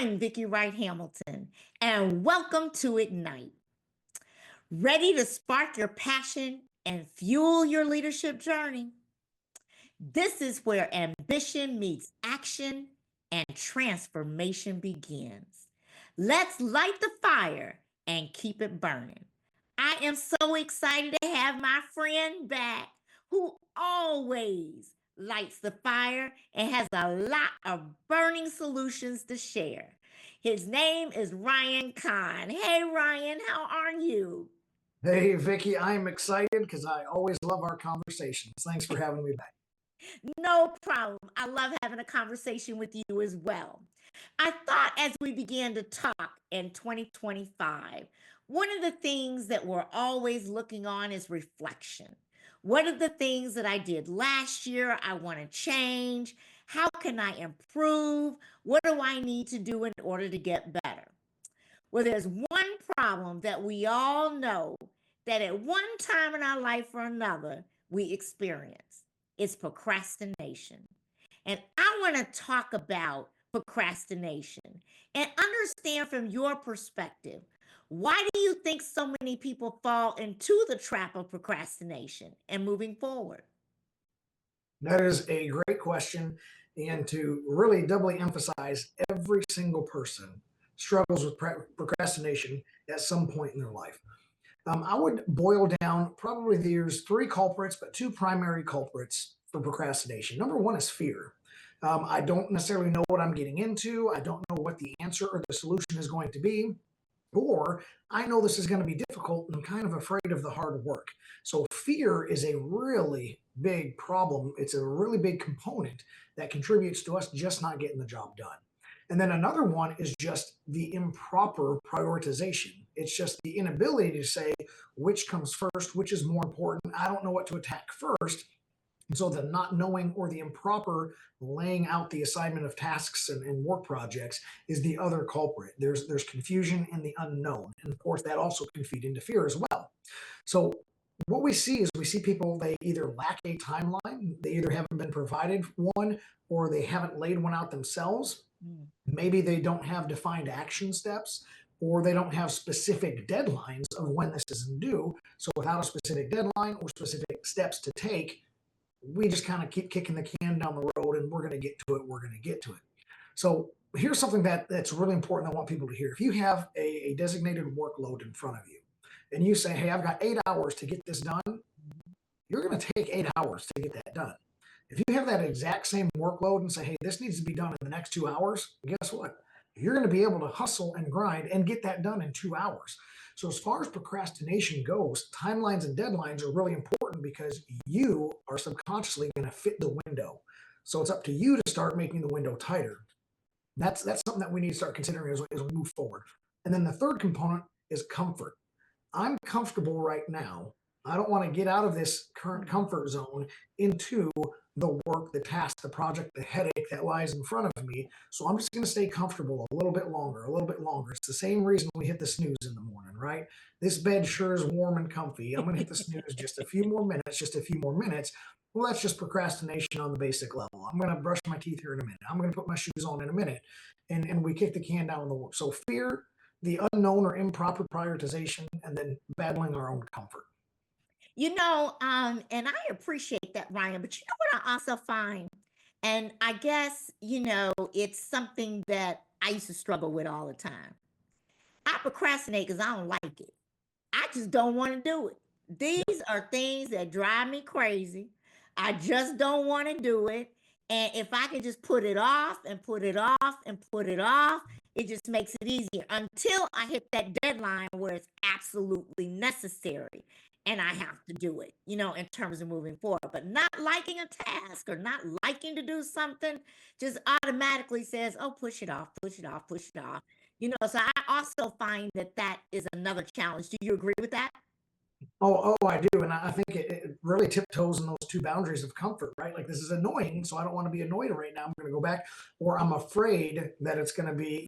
I'm Vicki Wright Hamilton, and welcome to Ignite. Ready to spark your passion and fuel your leadership journey? This is where ambition meets action and transformation begins. Let's light the fire and keep it burning. I am so excited to have my friend back who always lights the fire and has a lot of burning solutions to share. His name is Ryan Conn. Hey, Ryan, how are you? Hey, Vicki, I'm excited because I always love our conversations. Thanks for having me back. No problem. I love having a conversation with you as well. I thought as we began to talk in 2025, one of the things that we're always looking on is reflection. What are the things that I did last year I want to change? How can I improve? What do I need to do in order to get better? Well, there's one problem that we all know that at one time in our life or another we experience. It's procrastination. And I want to talk about procrastination and understand from your perspective, why do you think so many people fall into the trap of procrastination and moving forward? That is a great question. And to really doubly emphasize, every single person struggles with procrastination at some point in their life. I would boil down probably there's three culprits, but two primary culprits for procrastination. Number one is fear. I don't necessarily know what I'm getting into. I don't know what the answer or the solution is going to be. Or I know this is going to be difficult and I'm kind of afraid of the hard work. So fear is a really big problem. It's a really big component that contributes to us just not getting the job done. And then another one is just the improper prioritization. It's just the inability to say which comes first, which is more important. I don't know what to attack first. And so the not knowing or the improper laying out the assignment of tasks and work projects is the other culprit. There's confusion in the unknown. And of course, that also can feed into fear as well. So what we see is we see people, they either lack a timeline, they either haven't been provided one, or they haven't laid one out themselves. Maybe they don't have defined action steps, or they don't have specific deadlines of when this is due. So without a specific deadline or specific steps to take, we just kind of keep kicking the can down the road and we're going to get to it. We're going to get to it. So here's something that's really important I want people to hear. If you have a designated workload in front of you and you say, hey, I've got 8 hours to get this done, you're going to take 8 hours to get that done. If you have that exact same workload and say, hey, this needs to be done in the next 2 hours, guess what? You're going to be able to hustle and grind and get that done in 2 hours. So as far as procrastination goes, timelines and deadlines are really important because you are subconsciously going to fit the window. So it's up to you to start making the window tighter. That's something that we need to start considering as we move forward. And then the third component is comfort. I'm comfortable right now. I don't want to get out of this current comfort zone into the work, the task, the project, the headache that lies in front of me. So I'm just going to stay comfortable a little bit longer, a little bit longer. It's the same reason we hit the snooze in the morning, right? This bed sure is warm and comfy. I'm going to hit the snooze just a few more minutes, just a few more minutes. Well, that's just procrastination on the basic level. I'm going to brush my teeth here in a minute. I'm going to put my shoes on in a minute. And we kick the can down the road. So fear, the unknown or improper prioritization, and then battling our own comfort. And I appreciate that, Ryan, but you know what I also find? And I guess, it's something that I used to struggle with all the time. I procrastinate because I don't like it. I just don't want to do it. These are things that drive me crazy. I just don't want to do it. And if I can just put it off and put it off and put it off, it just makes it easier until I hit that deadline where it's absolutely necessary and I have to do it, in terms of moving forward. But not liking a task or not liking to do something just automatically says, oh, push it off, push it off, push it off. So I also find that that is another challenge. Do you agree with that? I do. And I think it really tiptoes in those two boundaries of comfort, right? Like this is annoying, so I don't want to be annoyed right now. I'm going to go back, or I'm afraid that it's going to be,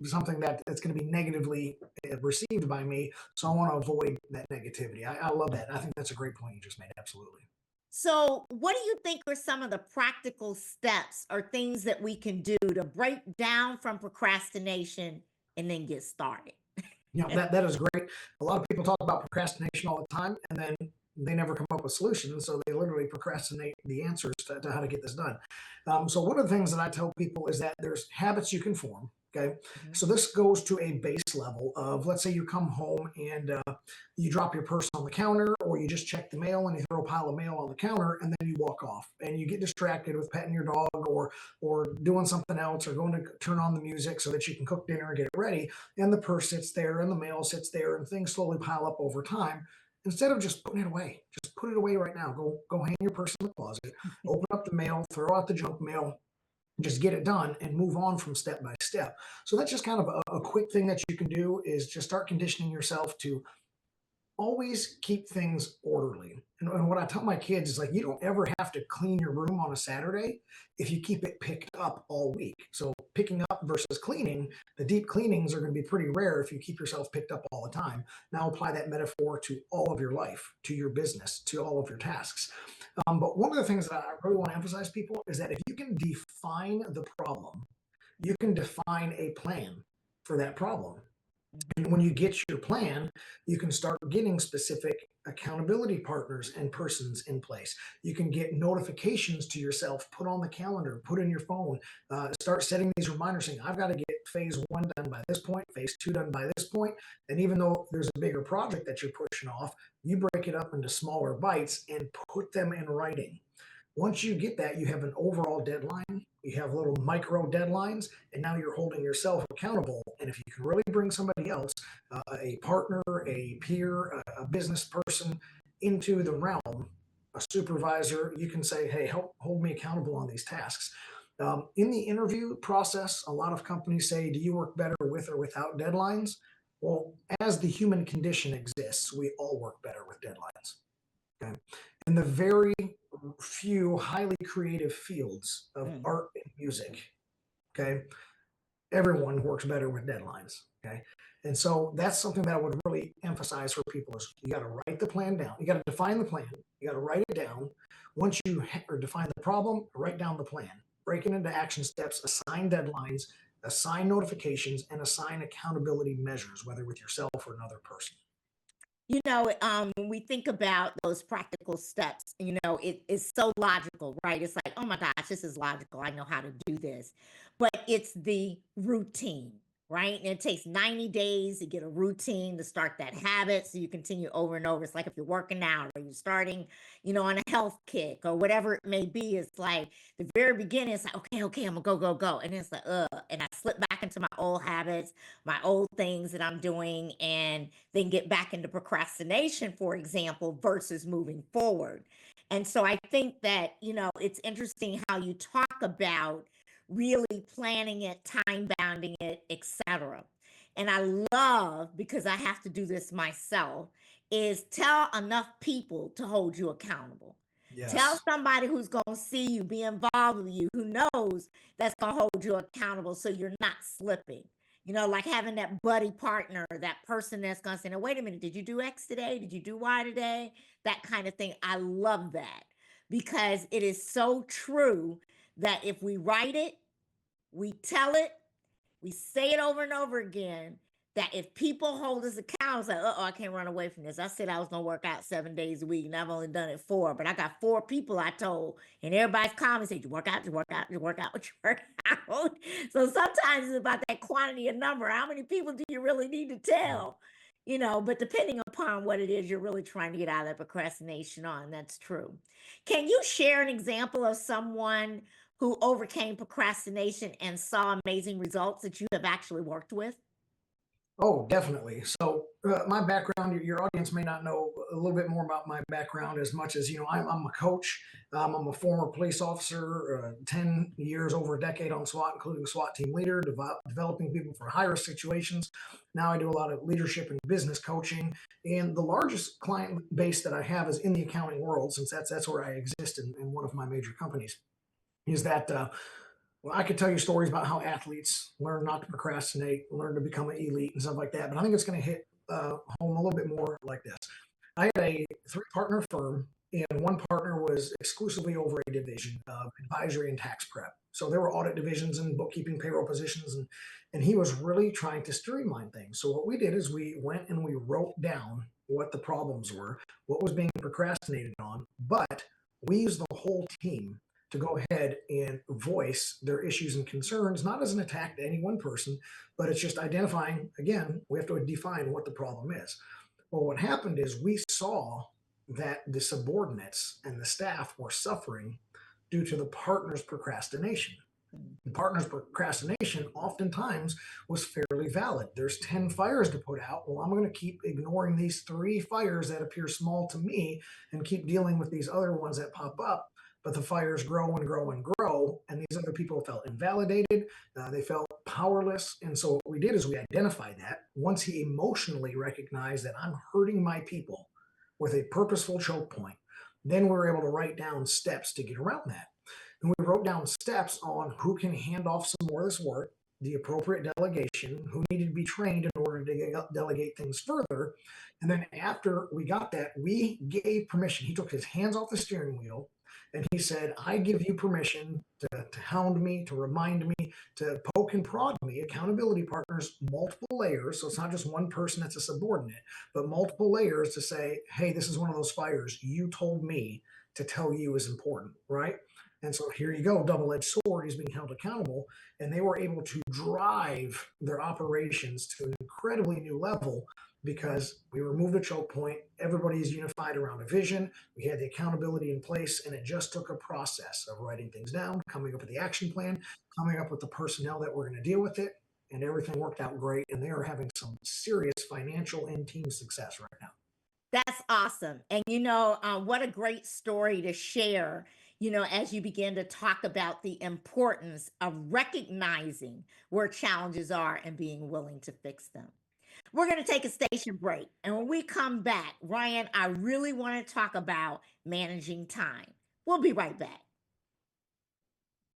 something that's going to be negatively received by me. So I want to avoid that negativity. I love that. I think that's a great point you just made. Absolutely. So, what do you think are some of the practical steps or things that we can do to break down from procrastination and then get started? That is great. A lot of people talk about procrastination all the time, and then they never come up with solutions. So they literally procrastinate the answers to how to get this done. So one of the things that I tell people is that there's habits you can form. Okay, Mhm. so this goes to a base level of, let's say you come home and you drop your purse on the counter, or you just check the mail and you throw a pile of mail on the counter, and then you walk off and you get distracted with petting your dog, or doing something else, or going to turn on the music so that you can cook dinner and get it ready, and the purse sits there and the mail sits there and things slowly pile up over time. Instead of just putting it away, just put it away right now. Go hang your purse in the closet, open up the mail, throw out the junk mail, just get it done and move on from step by step. So that's just kind of a quick thing that you can do, is just start conditioning yourself to always keep things orderly. And what I tell my kids is, like, you don't ever have to clean your room on a Saturday if you keep it picked up all week. So picking up versus cleaning, the deep cleanings are going to be pretty rare if you keep yourself picked up all the time. Now apply that metaphor to all of your life, to your business, to all of your tasks. But one of the things that I really want to emphasize people is that if you can define the problem, you can define a plan for that problem. And when you get your plan, you can start getting specific accountability partners and persons in place. You can get notifications to yourself, put on the calendar, put in your phone, start setting these reminders saying, I've got to get phase one done by this point, phase two done by this point. And even though there's a bigger project that you're pushing off, you break it up into smaller bites and put them in writing. Once you get that, you have an overall deadline, you have little micro deadlines, and now you're holding yourself accountable. And if you can really bring somebody else, a partner, a peer, a business person, into the realm, a supervisor, you can say, hey, help hold me accountable on these tasks. In the interview process, a lot of companies say, do you work better with or without deadlines? Well, as the human condition exists, we all work better with deadlines. Okay. In the very few highly creative fields of Mm. art and music, okay, everyone works better with deadlines. Okay. And so that's something that I would really emphasize for people, is you got to write the plan down. You got to define the plan. You got to write it down. Once you or define the problem, write down the plan, break it into action steps, assign deadlines, assign notifications, and assign accountability measures, whether with yourself or another person. When we think about those practical steps, it is so logical, right? It's like, oh my gosh, this is logical. I know how to do this. But it's the routine, right? And it takes 90 days to get a routine to start that habit. So you continue over and over. It's like if you're working out or you're starting, on a health kick or whatever it may be. It's like the very beginning, it's like, okay, I'm gonna go, go, go. And it's like, and I slip back into my old habits, my old things that I'm doing, and then get back into procrastination, for example, versus moving forward. And so I think that, it's interesting how you talk about really planning it, time bounding it, etc. And I love, because I have to do this myself, is tell enough people to hold you accountable. Tell Yes. somebody who's going to see you, be involved with you, who knows that's going to hold you accountable so you're not slipping. Like having that buddy partner, that person that's going to say, no, wait a minute, did you do X today? Did you do Y today? That kind of thing. I love that, because it is so true that if we write it, we tell it, we say it over and over again, that if people hold us accountable, it's like, I can't run away from this. I said I was going to work out 7 days a week, and I've only done it 4, but I got 4 people I told, and everybody's comments say, you work out, you work out, you work out, you work out. So sometimes it's about that quantity of number. How many people do you really need to tell? But depending upon what it is you're really trying to get out of that procrastination on, that's true. Can you share an example of someone who overcame procrastination and saw amazing results that you have actually worked with? Oh, definitely. So, my background, your audience may not know a little bit more about my background as much as, I'm a coach. I'm a former police officer, 10 years, over a decade on SWAT, including SWAT team leader, developing people for high risk situations. Now I do a lot of leadership and business coaching. And the largest client base that I have is in the accounting world, since that's where I exist in one of my major companies. Is that well, I could tell you stories about how athletes learn not to procrastinate, learn to become an elite, and stuff like that. But I think it's going to hit home a little bit more like this. I had a 3 partner firm and one partner was exclusively over a division of advisory and tax prep. So there were audit divisions and bookkeeping, payroll positions, and he was really trying to streamline things. So what we did is we went and we wrote down what the problems were, what was being procrastinated on, but we used the whole team to go ahead and voice their issues and concerns, not as an attack to any one person, but it's just identifying, again, we have to define what the problem is. Well, what happened is we saw that the subordinates and the staff were suffering due to the partner's procrastination. The partner's procrastination oftentimes was fairly valid. There's 10 fires to put out. Well, I'm going to keep ignoring these 3 fires that appear small to me and keep dealing with these other ones that pop up. But the fires grow and grow and grow, and these other people felt invalidated. They felt powerless. And so, what we did is we identified that. Once he emotionally recognized that I'm hurting my people with a purposeful choke point, then we were able to write down steps to get around that. And we wrote down steps on who can hand off some more of this work, the appropriate delegation, who needed to be trained in order to delegate things further. And then after we got that, we gave permission. He took his hands off the steering wheel and he said, I give you permission to hound me, to remind me, to poke and prod me. Accountability partners, multiple layers. So it's not just one person that's a subordinate, but multiple layers to say, hey, this is one of those fires you told me to tell you is important, right? And so here you go, double-edged sword, he's being held accountable. And they were able to drive their operations to an incredibly new level because we removed a choke point. Everybody is unified around a vision. We had the accountability in place, and it just took a process of writing things down, coming up with the action plan, coming up with the personnel that were going to deal with it, and everything worked out great. And they are having some serious financial and team success right now. That's awesome. And what a great story to share, as you begin to talk about the importance of recognizing where challenges are and being willing to fix them. We're going to take a station break. And when we come back, Ryan, I really want to talk about managing time. We'll be right back.